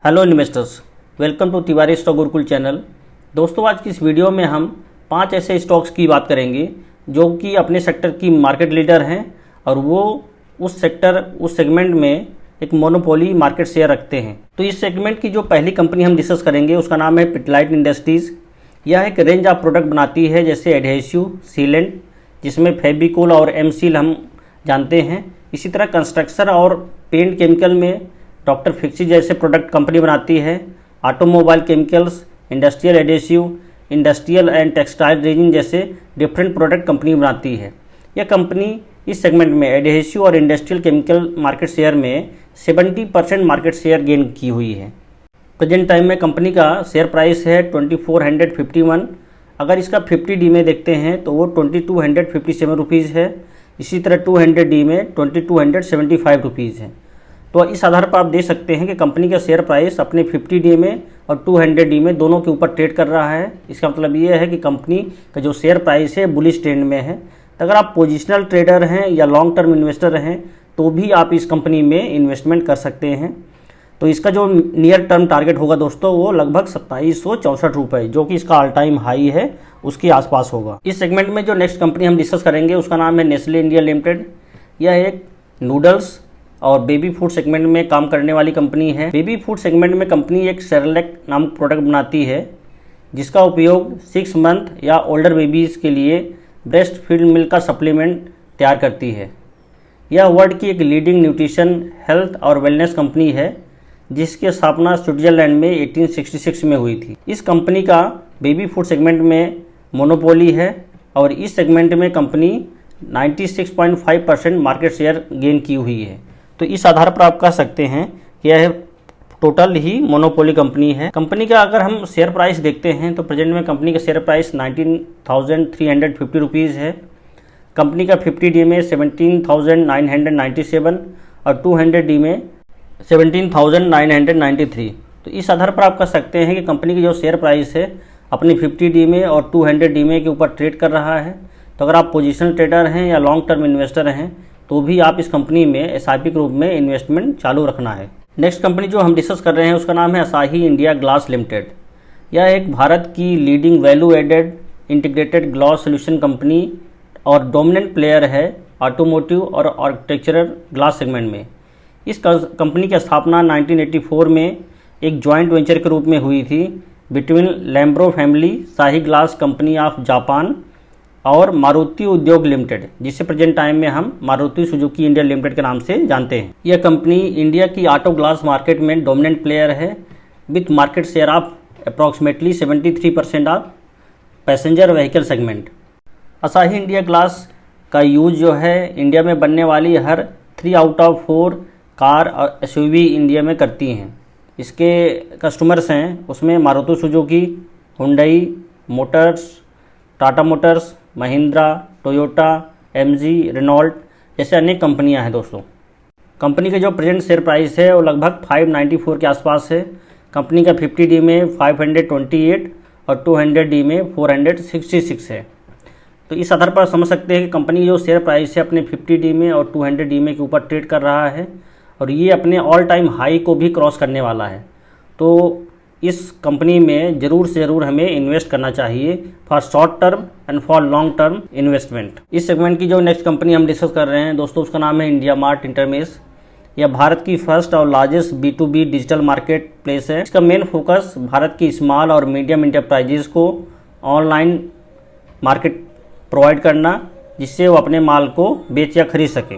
Hello investors, welcome to Tiwari stock Gurukul channel. दोस्तों, आज की इस वीडियो में हम 5 ऐसे स्टॉक्स की बात करेंगे जो कि अपने सेक्टर की मार्केट लीडर हैं और वो उस सेगमेंट में एक मोनोपोली मार्केट शेयर रखते हैं। तो इस सेगमेंट की जो पहली कंपनी हम डिस्कस करेंगे उसका नाम है पिडलाइट इंडस्ट्रीज़। यह एक रेंज ऑफ प्रोडक्ट बनाती है जैसे एडहेसिव, सीलेंट, जिसमें फेविकोल और एम सील हम जानते हैं। इसी तरह कंस्ट्रक्शन और पेंट केमिकल में डॉक्टर फिक्सी जैसे प्रोडक्ट कंपनी बनाती है। Automobile chemicals, industrial adhesive, industrial and textile resin जैसे डिफरेंट प्रोडक्ट कंपनी बनाती है। यह कंपनी इस सेगमेंट में एडेसिव और इंडस्ट्रियल केमिकल मार्केट शेयर में 70% मार्केट शेयर गेन की हुई है। प्रेजेंट टाइम में कंपनी का शेयर प्राइस है 2451। अगर इसका 50D में देखते हैं तो वो 2257 रुपीज़ है। इसी तरह 200D में 2275 रुपीज़ है। तो इस आधार पर आप देख सकते हैं कि कंपनी का शेयर प्राइस अपने 50D में और 200D में दोनों के ऊपर ट्रेड कर रहा है। इसका मतलब ये है कि कंपनी का जो शेयर प्राइस है बुलिश ट्रेंड में है। तो अगर आप पोजिशनल ट्रेडर हैं या लॉन्ग टर्म इन्वेस्टर हैं तो भी आप इस कंपनी में इन्वेस्टमेंट कर सकते हैं। तो इसका जो नियर टर्म टारगेट होगा दोस्तों वो लगभग 2764 रुपये, जो कि इसका ऑल टाइम हाई है, उसके आसपास होगा। इस सेगमेंट में जो नेक्स्ट कंपनी हम डिस्कस करेंगे उसका नाम है नेस्ले इंडिया लिमिटेड। यह एक नूडल्स और बेबी फूड सेगमेंट में काम करने वाली कंपनी है। बेबी फूड सेगमेंट में कंपनी एक सेरेलैक नामक प्रोडक्ट बनाती है जिसका उपयोग 6 मंथ या ओल्डर बेबीज़ के लिए ब्रेस्ट फीड मिल्क का सप्लीमेंट तैयार करती है। यह वर्ल्ड की एक लीडिंग न्यूट्रिशन, हेल्थ और वेलनेस कंपनी है जिसकी स्थापना स्विट्जरलैंड में 1866 में हुई थी। इस कंपनी का बेबी फूड सेगमेंट में मोनोपोली है और इस सेगमेंट में कंपनी 96.5% मार्केट शेयर गेन की हुई है। तो इस आधार पर आप कह सकते हैं कि यह टोटल ही मोनोपोली कंपनी है। कंपनी का अगर हम शेयर प्राइस देखते हैं तो प्रेजेंट में कंपनी का शेयर प्राइस 19,350 रुपीज़ है। कंपनी का 50D में 17,997 और 200D में 17,993। तो इस आधार पर आप कह सकते हैं कि कंपनी की जो शेयर प्राइस है अपनी 50D में और 200D में के ऊपर ट्रेड कर रहा है। तो अगर आप पोजिशनल ट्रेडर हैं या लॉन्ग टर्म इन्वेस्टर हैं तो भी आप इस कंपनी में SIP के रूप में इन्वेस्टमेंट चालू रखना है। नेक्स्ट कंपनी जो हम डिस्कस कर रहे हैं उसका नाम है असाही इंडिया ग्लास लिमिटेड। यह एक भारत की leading value added integrated glass solution company और डोमिनेंट प्लेयर है ऑटोमोटिव और आर्किटेक्चरल ग्लास सेगमेंट में। इस कंपनी की स्थापना 1984 में एक जॉइंट वेंचर के रूप में हुई थी बिटवीन लैम्ब्रो family, Asahi glass company of Japan और मारुति उद्योग लिमिटेड, जिसे प्रेजेंट टाइम में हम मारुति सुजुकी इंडिया लिमिटेड के नाम से जानते हैं। यह कंपनी इंडिया की ऑटो ग्लास मार्केट में डोमिनेंट प्लेयर है with market share of approximately 73% of passenger vehicle segment. Asahi India Glass का यूज जो है इंडिया में बनने वाली हर 3 आउट ऑफ 4 कार और SUV इंडिया में करती हैं। इसके कस्टमर्स हैं उसमें Maruti Suzuki, Hyundai Motors, Tata Motors, Mahindra, Toyota, MG, Renault जैसे अनेक कंपनियां हैं दोस्तों। कंपनी के जो प्रेजेंट शेयर प्राइस है वो लगभग 594 के आसपास है। कंपनी का 50D में 528 और 200D में 466 है। तो इस आधार पर समझ सकते हैं कि कंपनी जो शेयर प्राइस है अपने 50D में और 200D में के ऊपर ट्रेड कर रहा है और ये अपने ऑल टाइम हाई को भी क्रॉस करने वाला है। तो इस कंपनी में ज़रूर से ज़रूर हमें इन्वेस्ट करना चाहिए for short term and for long term investment. इस सेगमेंट की जो नेक्स्ट कंपनी हम डिस्कस कर रहे हैं दोस्तों उसका नाम है इंडिया मार्ट इंटरमेश। यह भारत की फर्स्ट और largest B2B digital market place है। इसका मेन फोकस भारत की स्मॉल और मीडियम इंटरप्राइजेज को ऑनलाइन मार्केट प्रोवाइड करना जिससे वो अपने माल को बेच या खरीद सके।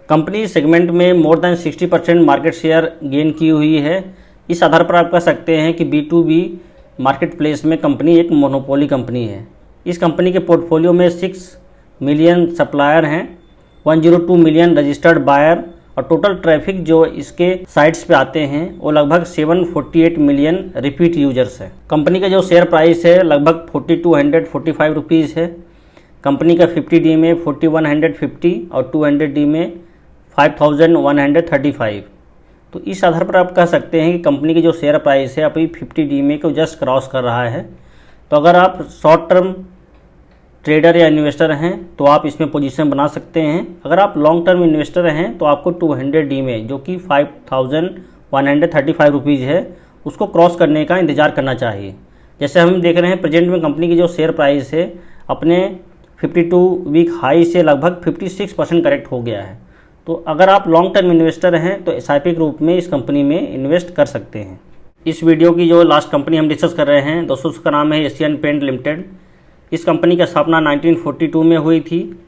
कंपनी सेगमेंट में more than 60% market share gain की हुई है। इस आधार पर आप कह सकते हैं कि B2B मार्केट प्लेस में कंपनी एक मोनोपोली कंपनी है। इस कंपनी के पोर्टफोलियो में 6 मिलियन सप्लायर हैं, 102 मिलियन रजिस्टर्ड बायर और टोटल ट्रैफिक जो इसके साइट्स पे आते हैं वो लगभग 748 मिलियन रिपीट यूजर्स है। कंपनी का जो शेयर प्राइस है लगभग 4245 रुपीज़ है। कंपनी का 50D में 4150 और 200D में 5135। तो इस आधार पर आप कह सकते हैं कि कंपनी की जो शेयर प्राइस है अभी 50D में को जस्ट क्रॉस कर रहा है। तो अगर आप शॉर्ट टर्म ट्रेडर या इन्वेस्टर हैं तो आप इसमें पोजीशन बना सकते हैं। अगर आप लॉन्ग टर्म इन्वेस्टर हैं तो आपको 200D में जो कि 135 रुपीज़ है, उसको क्रॉस करने का इंतज़ार करना चाहिए। जैसे हम देख रहे हैं प्रेजेंट में कंपनी की जो शेयर प्राइस है अपने 52 वीक हाई से लगभग 56% करेक्ट हो गया है। तो अगर आप लॉन्ग टर्म इन्वेस्टर हैं तो एसआईपी के रूप में इस कंपनी में इन्वेस्ट कर सकते हैं। इस वीडियो की जो लास्ट कंपनी हम डिस्कस कर रहे हैं दोस्तों, उसका नाम है एशियन पेंट लिमिटेड। इस कंपनी की स्थापना 1942 में हुई थी।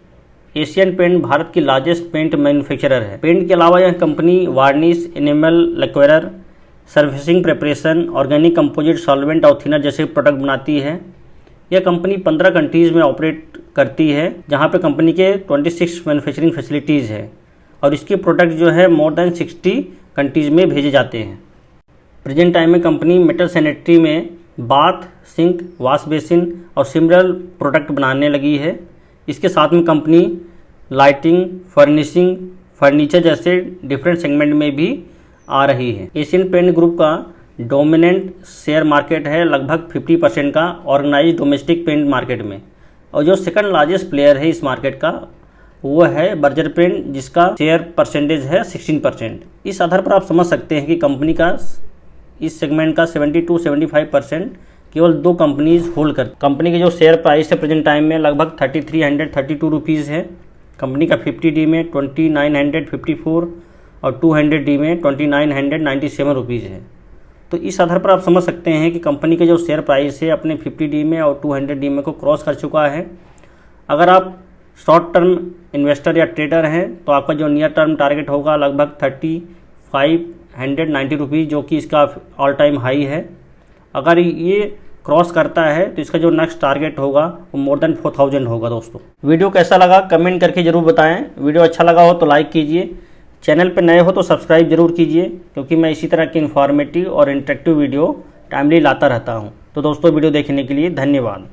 एशियन पेंट भारत की लार्जेस्ट पेंट मैन्युफैक्चरर है। पेंट के अलावा यह company varnish, enamel lacquer, surfacing preparation, organic composite solvent और थिनर जैसे प्रोडक्ट बनाती है। यह कंपनी 15 कंट्रीज़ में ऑपरेट करती है, जहां पे कंपनी के 26 मैन्युफैक्चरिंग फैसिलिटीज़ है और इसके प्रोडक्ट जो है मोर देन 60 कंट्रीज़ में भेजे जाते हैं। प्रेजेंट टाइम में कंपनी मेटल सैनिटरी में बाथ, सिंक, वॉश बेसिन और सिमिलर प्रोडक्ट बनाने लगी है। इसके साथ में कंपनी लाइटिंग, फर्निशिंग, फर्नीचर जैसे डिफरेंट सेगमेंट में भी आ रही है। एशियन पेंट ग्रुप का डोमिनेंट शेयर मार्केट है लगभग 50% का ऑर्गेनाइज डोमेस्टिक पेंट मार्केट में, और जो सेकंड लार्जेस्ट प्लेयर है इस मार्केट का वो है बर्जर पेंट, जिसका शेयर परसेंटेज है 16%। इस आधार पर आप समझ सकते हैं कि कंपनी का इस सेगमेंट का 70 to 75% केवल 2 कंपनीज होल्ड कर। कंपनी की जो शेयर प्राइस है प्रेजेंट टाइम में लगभग 3332 रुपीज़ है। कंपनी का 50 डी में 2954 और 200 डी में 2997 रुपीज़ है। तो इस आधार पर आप समझ सकते हैं कि कंपनी के जो शेयर प्राइस है अपने 50 डी में और 200 डी में को क्रॉस कर चुका है। अगर आप शॉर्ट टर्म इन्वेस्टर या ट्रेडर हैं तो आपका जो नियर टर्म टारगेट होगा लगभग 3590 रुपीज़, जो कि इसका ऑल टाइम हाई है। अगर ये क्रॉस करता है तो इसका जो नेक्स्ट टारगेट होगा वो मोर देन 4000 होगा। दोस्तों वीडियो कैसा लगा कमेंट करके ज़रूर बताएं। वीडियो अच्छा लगा हो तो लाइक कीजिए, चैनल पर नए हो तो सब्सक्राइब जरूर कीजिए, क्योंकि मैं इसी तरह की इन्फॉर्मेटिव और इंटरेक्टिव वीडियो टाइमली लाता रहता हूं। तो दोस्तों वीडियो देखने के लिए धन्यवाद।